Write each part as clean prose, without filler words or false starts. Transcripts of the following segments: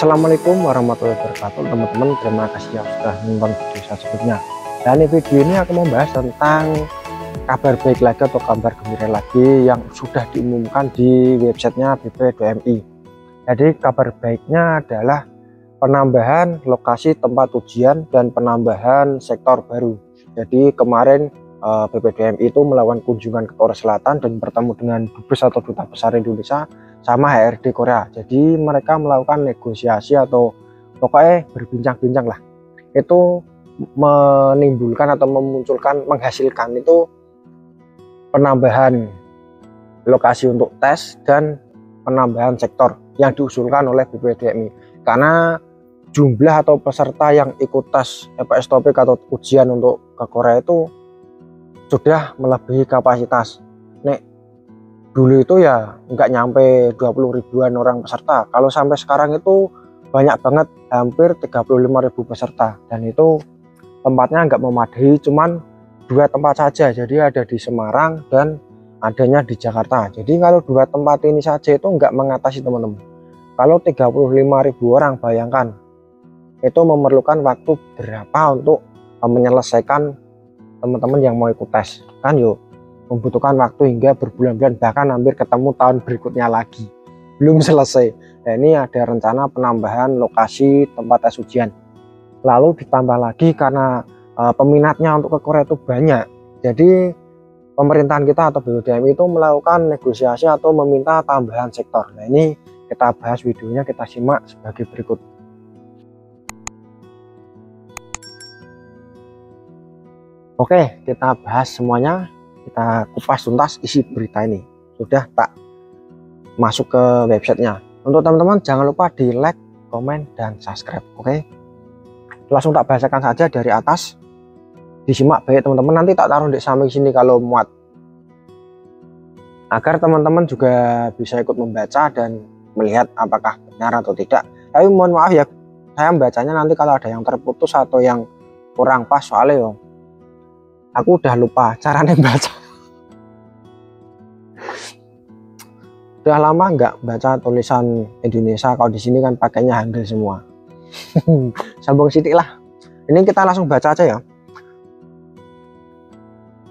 Assalamualaikum warahmatullahi wabarakatuh teman-teman, terima kasih yang sudah nonton video saya sebelumnya. Dan di video ini aku membahas tentang kabar baik lagi atau kabar gembira lagi yang sudah diumumkan di websitenya BP2MI. Jadi kabar baiknya adalah penambahan lokasi tempat ujian dan penambahan sektor baru. Jadi kemarin BP2MI itu melakukan kunjungan ke Korea Selatan dan bertemu dengan Dubes atau Duta Besar Indonesia sama HRD Korea. Jadi mereka melakukan negosiasi atau pokoknya berbincang-bincang lah. Itu menimbulkan atau memunculkan, menghasilkan itu penambahan lokasi untuk tes dan penambahan sektor yang diusulkan oleh BP2MI. Karena jumlah atau peserta yang ikut tes EPS Topik atau ujian untuk ke Korea itu sudah melebihi kapasitas. Nek dulu itu ya nggak nyampe 20 ribuan orang peserta. Kalau sampai sekarang itu banyak banget, hampir 35.000 peserta, dan itu tempatnya nggak memadai, cuman 2 tempat saja. Jadi ada di Semarang dan adanya di Jakarta. Jadi kalau 2 tempat ini saja itu nggak mengatasi teman-teman. Kalau 35.000 orang, bayangkan itu memerlukan waktu berapa untuk menyelesaikan teman-teman yang mau ikut tes, kan yuk membutuhkan waktu hingga berbulan-bulan, bahkan hampir ketemu tahun berikutnya lagi belum selesai. Nah, ini ada rencana penambahan lokasi tempat tes ujian, lalu ditambah lagi karena peminatnya untuk ke Korea itu banyak. Jadi pemerintahan kita atau BP2MI itu melakukan negosiasi atau meminta tambahan sektor. Nah, ini kita bahas, videonya kita simak sebagai berikut. Oke, kita bahas semuanya, kita kupas tuntas isi berita ini. Sudah tak masuk ke websitenya. Untuk teman-teman jangan lupa di like, komen, dan subscribe. Oke, langsung tak bahasakan saja dari atas, disimak baik teman-teman. Nanti tak taruh di samping sini kalau muat, agar teman-teman juga bisa ikut membaca dan melihat apakah benar atau tidak. Tapi mohon maaf ya, saya membacanya nanti kalau ada yang terputus atau yang kurang pas, soalnya aku udah lupa caranya baca. Udah lama nggak baca tulisan Indonesia, kalau di sini kan pakainya Hangul semua. Sambung sidik lah. Ini kita langsung baca aja ya.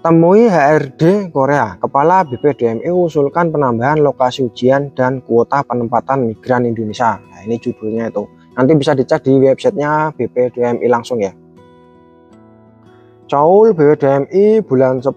Temui HRD Korea, Kepala BP2MI usulkan penambahan lokasi ujian dan kuota penempatan migran Indonesia. Nah, ini judulnya itu. Nanti bisa dicek di websitenya BP2MI langsung ya. Caul BP2MI bulan 10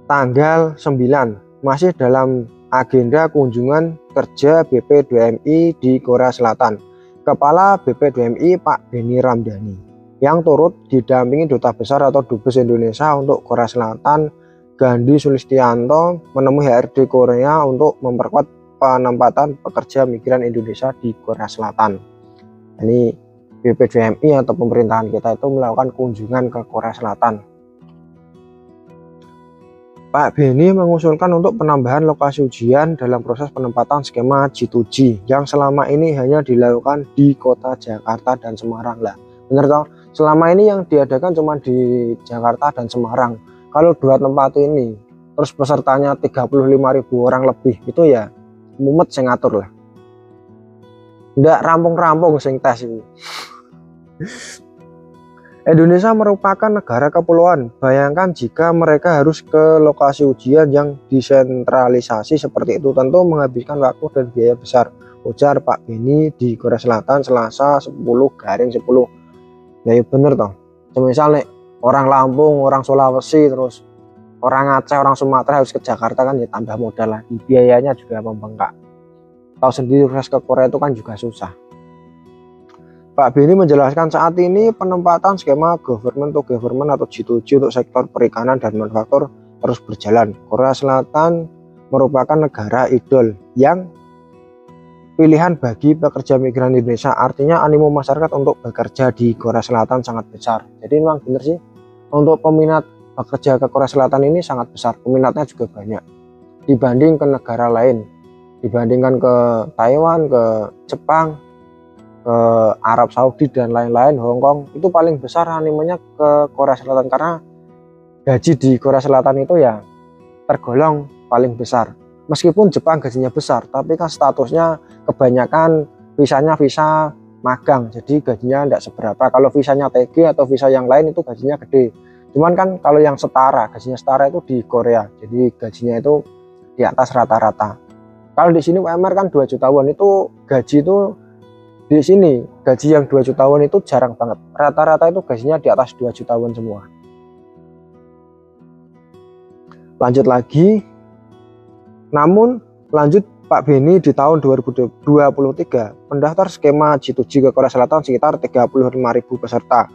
tanggal 9 masih dalam agenda kunjungan kerja BP2MI di Korea Selatan. Kepala BP2MI Pak Beni Ramdhani yang turut didampingi Duta Besar atau Dubes Indonesia untuk Korea Selatan Gandhi Sulistianto menemui HRD Korea untuk memperkuat penempatan pekerja migran Indonesia di Korea Selatan. Ini BP2MI atau pemerintahan kita itu melakukan kunjungan ke Korea Selatan. Pak Beni mengusulkan untuk penambahan lokasi ujian dalam proses penempatan skema G2G yang selama ini hanya dilakukan di kota Jakarta dan Semarang lah. Bener toh? Selama ini yang diadakan cuma di Jakarta dan Semarang. Kalau 2 tempat ini terus pesertanya 35.000 orang lebih, itu ya mumet sing ngatur lah. Ndak rampung-rampung sing tes itu. Indonesia merupakan negara kepulauan. Bayangkan jika mereka harus ke lokasi ujian yang desentralisasi seperti itu, tentu menghabiskan waktu dan biaya besar, ujar Pak Beni di Korea Selatan Selasa 10/10. Nah, ya bener toh. Misalnya orang Lampung, orang Sulawesi, terus orang Aceh, orang Sumatera harus ke Jakarta, kan ya tambah modal lagi, biayanya juga membengkak. Tahu sendiri proses ke Korea itu kan juga susah. Pak Beni menjelaskan saat ini penempatan skema government to government atau G2G untuk sektor perikanan dan manufaktur terus berjalan. Korea Selatan merupakan negara idol yang pilihan bagi pekerja migran Indonesia. Artinya animo masyarakat untuk bekerja di Korea Selatan sangat besar. Jadi memang benar sih, untuk peminat bekerja ke Korea Selatan ini sangat besar. Peminatnya juga banyak dibanding ke negara lain. Dibandingkan ke Taiwan, ke Jepang, ke Arab Saudi dan lain-lain, Hong Kong, itu paling besar animonya ke Korea Selatan karena gaji di Korea Selatan itu ya tergolong paling besar. Meskipun Jepang gajinya besar, tapi kan statusnya kebanyakan visanya visa magang, jadi gajinya tidak seberapa. Kalau visanya TG atau visa yang lain itu gajinya gede. Cuman kan kalau yang setara, gajinya setara itu di Korea, jadi gajinya itu di atas rata-rata. Kalau di sini UMR kan 2 juta won, itu gaji itu di sini gaji yang 2 juta won itu jarang banget. Rata-rata itu gajinya di atas 2 juta won semua. Lanjut lagi. Namun lanjut Pak Beni di tahun 2023 mendaftar skema G2G ke Korea Selatan sekitar 35.000 peserta.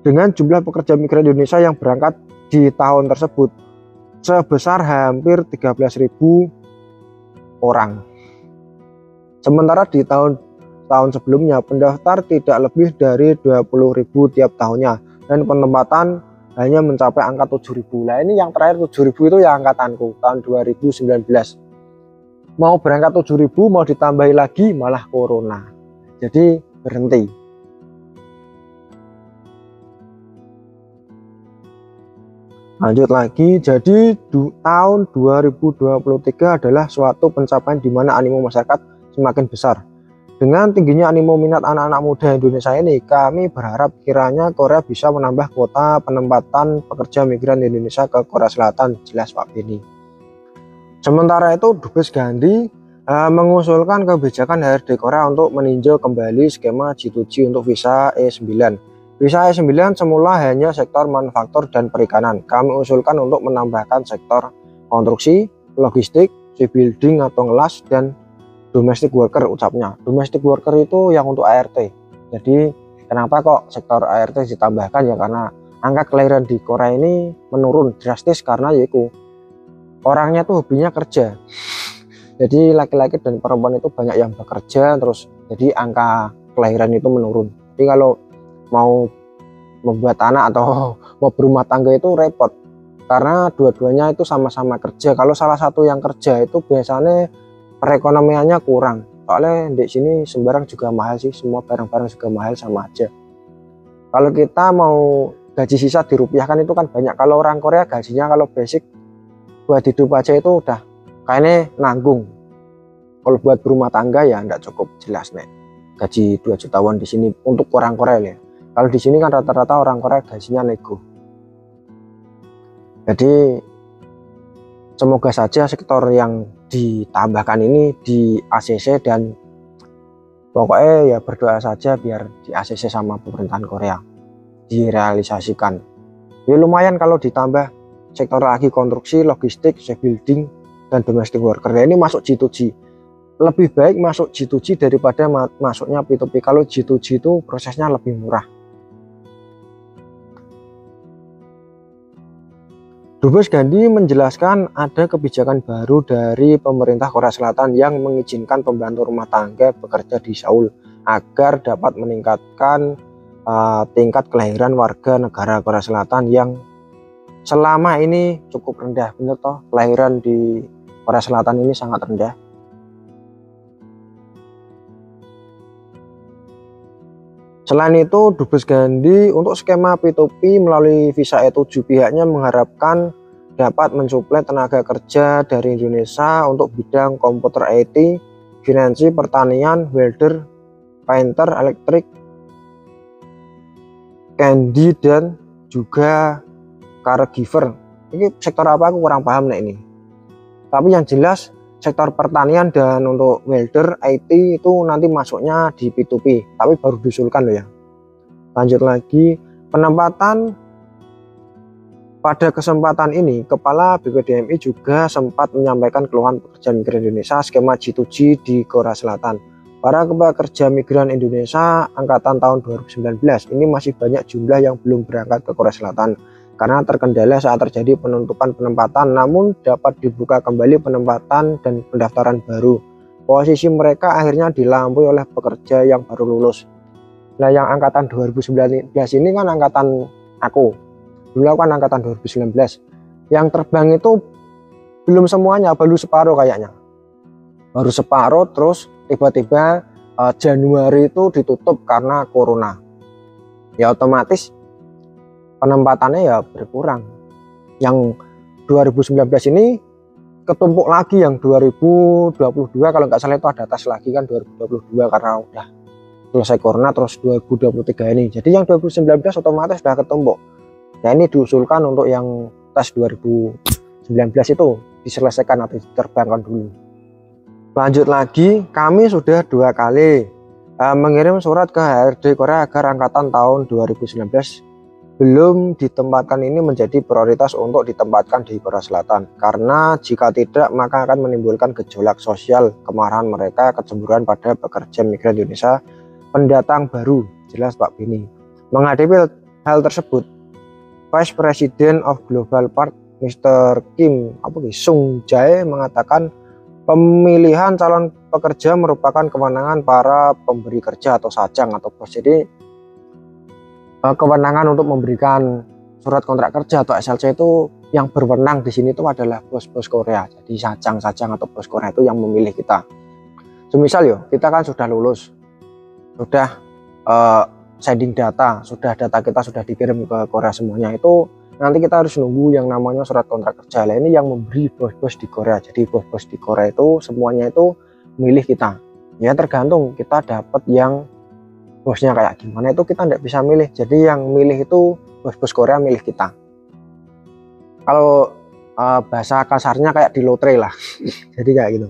Dengan jumlah pekerja migran Indonesia yang berangkat di tahun tersebut sebesar hampir 13.000 orang. Sementara di tahun sebelumnya pendaftar tidak lebih dari 20.000 tiap tahunnya dan penempatan hanya mencapai angka 7.000. Nah ini yang terakhir 7.000 itu yang angkatanku tahun 2019. Mau berangkat 7.000 mau ditambahi lagi malah corona. Jadi berhenti. Lanjut lagi, jadi tahun 2023 adalah suatu pencapaian di mana animo masyarakat semakin besar. Dengan tingginya animo minat anak-anak muda Indonesia ini, kami berharap kiranya Korea bisa menambah kuota penempatan pekerja migran Indonesia ke Korea Selatan, jelas Pak Beni. Sementara itu, Dubes Gandhi mengusulkan kebijakan HRD Korea untuk meninjau kembali skema G2G untuk visa E9. Visa E9 semula hanya sektor manufaktur dan perikanan. Kami usulkan untuk menambahkan sektor konstruksi, logistik, shipbuilding atau ngelas, dan domestic worker ucapnya. Domestic worker itu yang untuk ART. Jadi kenapa kok sektor ART ditambahkan ya, karena angka kelahiran di Korea ini menurun drastis karena yaitu orangnya tuh hobinya kerja. Jadi laki-laki dan perempuan itu banyak yang bekerja, terus jadi angka kelahiran itu menurun. Jadi kalau mau membuat anak atau mau berumah tangga itu repot karena dua-duanya itu sama-sama kerja. Kalau salah satu yang kerja itu biasanya perekonomiannya kurang. Soalnya di sini sembarang juga mahal sih, semua barang-barang juga mahal sama aja. Kalau kita mau gaji sisa dirupiahkan itu kan banyak. Kalau orang Korea gajinya kalau basic buat hidup aja itu udah kayaknya nanggung. Kalau buat berumah tangga ya enggak cukup, jelas nih. Gaji 2 juta won di sini untuk orang Korea ya. Kalau di sini kan rata-rata orang Korea gajinya nego. Jadi semoga saja sektor yang ditambahkan ini di ACC, dan pokoknya ya berdoa saja biar di ACC sama pemerintahan Korea direalisasikan. Ya lumayan kalau ditambah sektor lagi konstruksi, logistik, shipbuilding, dan domestic worker. Nah, ini masuk G2G. Lebih baik masuk G2G daripada masuknya P2P. Kalau G2G itu prosesnya lebih murah. Dubes Gandhi menjelaskan ada kebijakan baru dari pemerintah Korea Selatan yang mengizinkan pembantu rumah tangga bekerja di Seoul agar dapat meningkatkan tingkat kelahiran warga negara Korea Selatan yang selama ini cukup rendah. Bener toh, kelahiran di Korea Selatan ini sangat rendah. Selain itu, Dubes Gandhi untuk skema P2P melalui visa E7 pihaknya mengharapkan dapat mensuplai tenaga kerja dari Indonesia untuk bidang komputer IT, finansi, pertanian, welder, painter, elektrik, candy, dan juga caregiver. Ini sektor apa aku kurang paham nih ini. Tapi yang jelas sektor pertanian dan untuk welder IT itu nanti masuknya di P2P, tapi baru diusulkan loh ya. Lanjut lagi, penempatan. Pada kesempatan ini, Kepala BPDMI juga sempat menyampaikan keluhan pekerja migran Indonesia skema G2G di Korea Selatan. Para pekerja migran Indonesia angkatan tahun 2019 ini masih banyak jumlah yang belum berangkat ke Korea Selatan karena terkendala saat terjadi penutupan penempatan, namun dapat dibuka kembali penempatan dan pendaftaran baru. Posisi mereka akhirnya dilampaui oleh pekerja yang baru lulus. Nah, yang angkatan 2019 ini kan angkatan aku. Dulu aku kan angkatan 2019. Yang terbang itu belum semuanya, baru separuh kayaknya. Baru separuh, terus tiba-tiba Januari itu ditutup karena corona. Ya otomatis penempatannya ya berkurang. Yang 2019 ini ketumpuk lagi yang 2022, kalau nggak salah itu ada tes lagi kan 2022 karena udah selesai corona, terus 2023 ini. Jadi yang 2019 otomatis sudah ketumpuk. Nah ini diusulkan untuk yang tes 2019 itu diselesaikan atau diterbangkan dulu. Lanjut lagi, kami sudah 2 kali mengirim surat ke HRD Korea agar angkatan tahun 2019 belum ditempatkan ini menjadi prioritas untuk ditempatkan di Korea Selatan, karena jika tidak maka akan menimbulkan gejolak sosial, kemarahan mereka, kecemburuan pada pekerja migran Indonesia pendatang baru, jelas Pak Beni. Menghadapi hal tersebut, Vice President of Global Part Mr. Kim Sung Jae mengatakan pemilihan calon pekerja merupakan kewenangan para pemberi kerja atau sajang atau bos. Jadi kewenangan untuk memberikan surat kontrak kerja atau SLC itu yang berwenang di sini itu adalah bos-bos Korea. Jadi sajang-sajang atau bos Korea itu yang memilih kita. Semisal kita kan sudah lulus, sudah sending data, data kita sudah dikirim ke Korea semuanya, itu nanti kita harus nunggu yang namanya surat kontrak kerja. Nah, ini yang memberi bos-bos di Korea. Jadi bos-bos di Korea itu semuanya itu milih kita. Ya tergantung kita dapat yang bosnya kayak gimana itu kita tidak bisa milih. Jadi yang milih itu bos-bos Korea milih kita. Kalau bahasa kasarnya kayak di lotre lah. Jadi kayak gitu.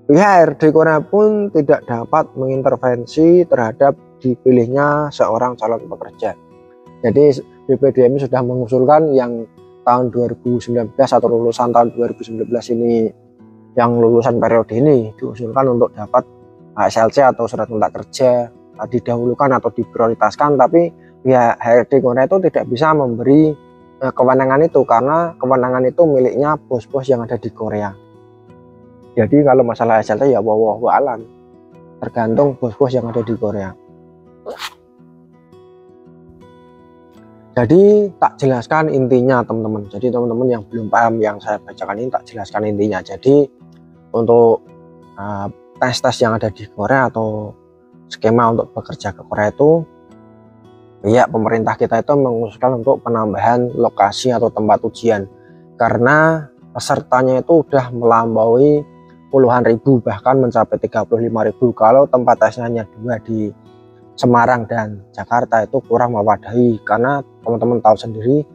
HRD Korea pun tidak dapat mengintervensi terhadap dipilihnya seorang calon pekerja. Jadi BPDMI sudah mengusulkan yang tahun 2019 atau lulusan tahun 2019 ini, yang lulusan periode ini diusulkan untuk dapat SLC atau surat kontrak kerja didahulukan atau diprioritaskan, tapi ya HRD Korea itu tidak bisa memberi kewenangan itu karena kewenangan itu miliknya bos-bos yang ada di Korea. Jadi kalau masalah SLC ya wallahu alam, tergantung bos-bos yang ada di Korea. Jadi tak jelaskan intinya teman-teman. Jadi teman-teman yang belum paham yang saya bacakan ini tak jelaskan intinya. Jadi untuk tes-tes yang ada di Korea atau skema untuk bekerja ke Korea itu, ya pemerintah kita itu mengusulkan untuk penambahan lokasi atau tempat ujian karena pesertanya itu udah melampaui puluhan ribu, bahkan mencapai 35.000. Kalau tempat tesnya hanya 2 di Semarang dan Jakarta itu kurang memadai, karena teman-teman tahu sendiri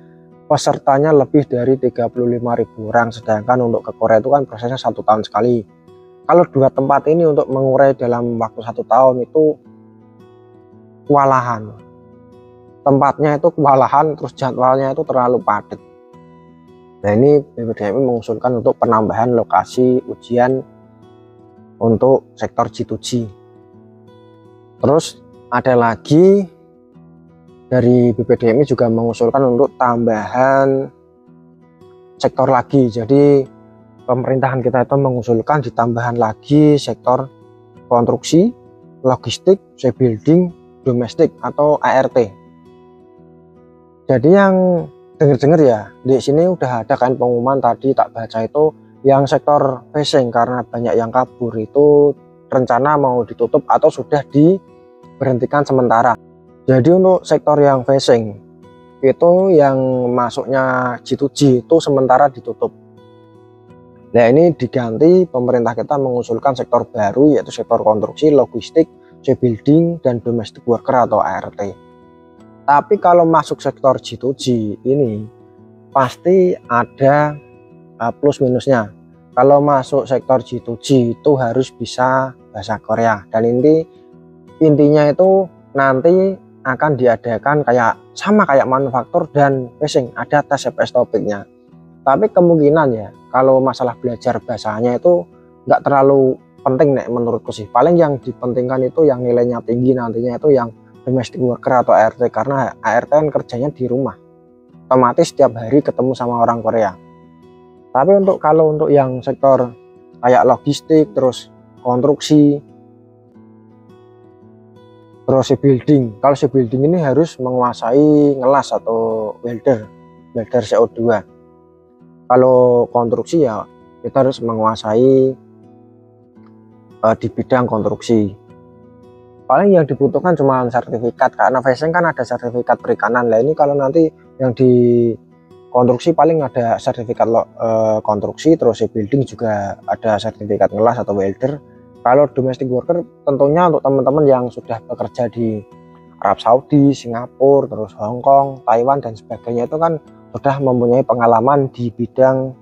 pesertanya lebih dari 35.000 orang, sedangkan untuk ke Korea itu kan prosesnya 1 tahun sekali. Kalau 2 tempat ini untuk mengurai dalam waktu 1 tahun itu kewalahan. Tempatnya itu kewalahan, terus jadwalnya itu terlalu padat. Nah ini BPDMI mengusulkan untuk penambahan lokasi ujian untuk sektor G2G. Terus ada lagi dari BPDMI juga mengusulkan untuk tambahan sektor lagi. Jadi pemerintahan kita itu mengusulkan ditambahan lagi sektor konstruksi, logistik, shipbuilding, domestik atau ART. Jadi yang dengar-dengar ya, di sini udah ada kan pengumuman tadi tak baca itu, yang sektor facing karena banyak yang kabur itu rencana mau ditutup atau sudah diberhentikan sementara. Jadi untuk sektor yang facing itu yang masuknya G2G itu sementara ditutup. Nah ini diganti, pemerintah kita mengusulkan sektor baru yaitu sektor konstruksi, logistik, shipbuilding, dan domestic worker atau ART. Tapi kalau masuk sektor G2G ini pasti ada plus minusnya. Kalau masuk sektor G2G itu harus bisa bahasa Korea, dan intinya itu nanti akan diadakan sama kayak manufaktur dan facing, ada tes CPS topiknya. Tapi kemungkinan ya kalau masalah belajar bahasanya itu nggak terlalu penting nih menurutku sih. Paling yang dipentingkan itu yang nilainya tinggi nantinya itu yang domestic worker atau ART, karena ART kan kerjanya di rumah, otomatis setiap hari ketemu sama orang Korea. Tapi kalau untuk yang sektor kayak logistik, terus konstruksi, terus shipbuilding, kalau shipbuilding ini harus menguasai ngelas atau welder CO2. Kalau konstruksi ya kita harus menguasai di bidang konstruksi. Paling yang dibutuhkan cuma sertifikat, karena facing kan ada sertifikat perikanan. Lah ini kalau nanti yang konstruksi paling ada sertifikat konstruksi, terus building juga ada sertifikat ngelas atau welder. Kalau domestic worker tentunya untuk teman-teman yang sudah bekerja di Arab Saudi, Singapura, terus Hong Kong, Taiwan dan sebagainya itu kan sudah mempunyai pengalaman di bidang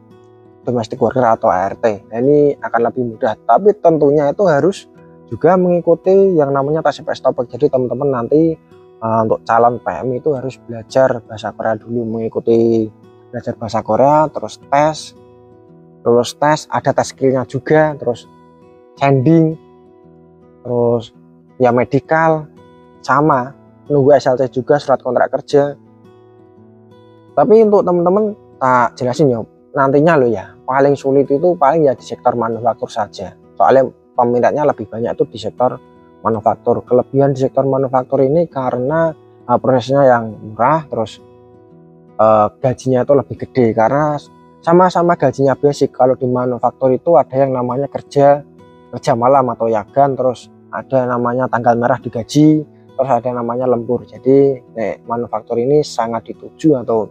domestic worker atau ART. Nah, ini akan lebih mudah, tapi tentunya itu harus juga mengikuti yang namanya tes stopper. Jadi teman-teman nanti untuk calon PM itu harus belajar bahasa Korea dulu, mengikuti belajar bahasa Korea, terus tes, lulus tes, ada tes skillnya juga, terus handing, terus ya medical, sama nunggu SLT juga, surat kontrak kerja. Tapi untuk teman-teman tak jelasin ya nantinya loh ya, paling sulit itu paling ya di sektor manufaktur saja, soalnya peminatnya lebih banyak itu di sektor manufaktur. Kelebihan di sektor manufaktur ini karena prosesnya yang murah, terus gajinya itu lebih gede karena sama-sama gajinya basic. Kalau di manufaktur itu ada yang namanya kerja malam atau yagan, terus ada namanya tanggal merah digaji, terus ada namanya lembur. Jadi manufaktur ini sangat dituju atau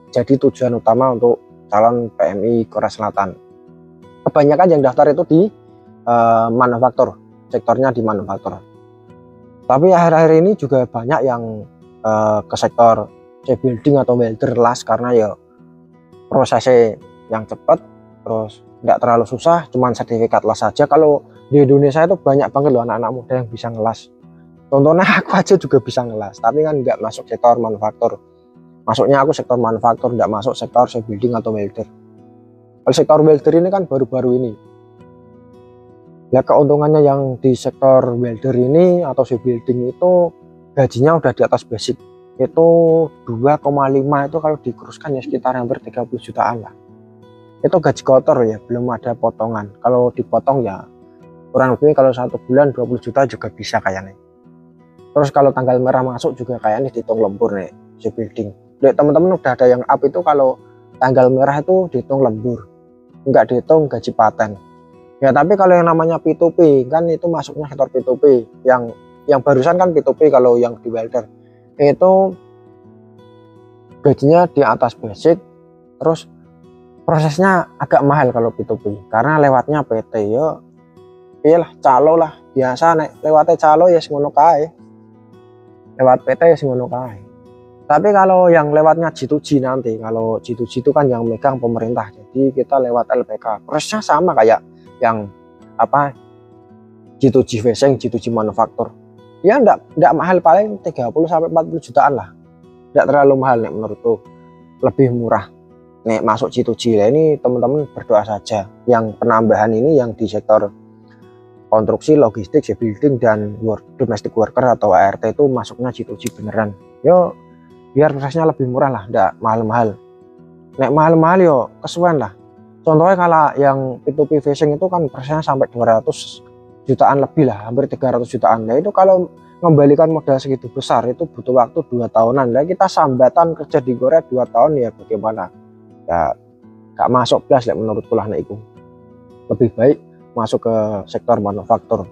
jadi tujuan utama untuk calon PMI Korea Selatan. Kebanyakan yang daftar itu di manufaktur, sektornya di manufaktur. Tapi akhir-akhir ini juga banyak yang ke sektor building atau welder las, karena ya prosesnya yang cepat, terus nggak terlalu susah, cuman sertifikat las saja. Kalau di Indonesia itu banyak banget loh anak-anak muda yang bisa ngelas. Contohnya aku aja juga bisa ngelas, tapi kan nggak masuk sektor manufaktur. Masuknya aku sektor manufaktur, nggak masuk sektor building atau welder. Kalau sektor welder ini kan baru-baru ini. Ya keuntungannya yang di sektor welder ini atau building itu gajinya udah di atas basic. Itu 2,5 itu kalau dikuruskan ya sekitar hampir 30 jutaan lah. Itu gaji kotor ya, belum ada potongan. Kalau dipotong ya kurang lebih kalau 1 bulan 20 juta juga bisa kayaknya. Terus kalau tanggal merah masuk juga kayaknya dihitung lembur nih building. Teman-teman udah ada yang up itu kalau tanggal merah itu dihitung lembur, nggak dihitung gaji paten ya. Tapi kalau yang namanya P2P kan itu masuknya sektor P2P, yang barusan kan P2P. Kalau yang di welder itu gajinya di atas basic, terus prosesnya agak mahal kalau P2P karena lewatnya PT ya. Iyalah calo lah biasa, nek lewatnya calo ya semono kae, lewat PT ya semono kae. Tapi kalau yang lewatnya G2G nanti, kalau G2G itu kan yang megang pemerintah, jadi kita lewat LPK. Prosesnya sama kayak yang apa G2G facing, G2G manufaktur. Ya enggak mahal, paling 30 sampai 40 jutaan lah. Enggak terlalu mahal nih menurutku. Lebih murah nih masuk G2G. Nah, ini teman-teman berdoa saja. Yang penambahan ini yang di sektor konstruksi, logistik, building dan domestic worker atau ART itu masuknya G2G beneran. Yo biar prosesnya lebih murah lah, enggak mahal-mahal. Nek mahal-mahal yo kesuwen lah. Contohnya kalau yang P2P facing itu kan prosesnya sampai 200 jutaan lebih lah, hampir 300 jutaan. Nah itu kalau mengembalikan modal segitu besar itu butuh waktu 2 tahunan. Nah kita sambatan kerja di Korea 2 tahun ya bagaimana? Ya gak masuk plus lah menurutku lah. Nah itu lebih baik masuk ke sektor manufaktur.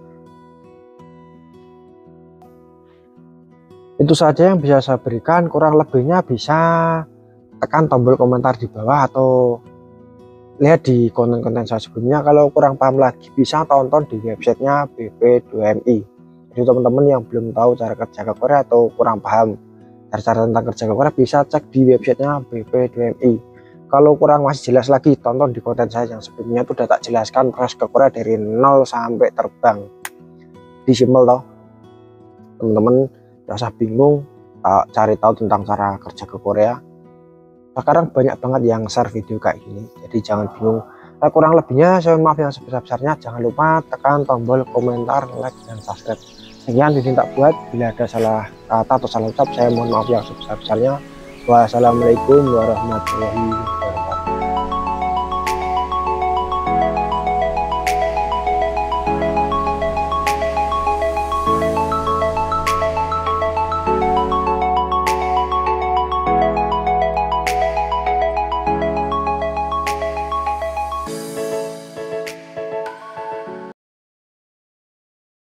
Itu saja yang bisa saya berikan, kurang lebihnya bisa tekan tombol komentar di bawah atau lihat di konten-konten saya sebelumnya. Kalau kurang paham lagi bisa tonton di websitenya BP2MI. Jadi teman-teman yang belum tahu cara kerja ke Korea atau kurang paham cara tentang kerja ke Korea bisa cek di websitenya BP2MI. Kalau kurang masih jelas lagi tonton di konten saya yang sebelumnya, itu udah tak jelaskan proses ke Korea dari 0 sampai terbang. Di simple toh teman-teman, gak usah bingung cari tahu tentang cara kerja ke Korea. Sekarang banyak banget yang share video kayak gini, jadi jangan bingung. Kurang lebihnya saya maaf yang sebesar-besarnya. Jangan lupa tekan tombol komentar, like dan subscribe. Sekian video tak buat, bila ada salah kata atau salah ucap saya mohon maaf yang sebesar-besarnya. Wassalamualaikum warahmatullahi wabarakatuh.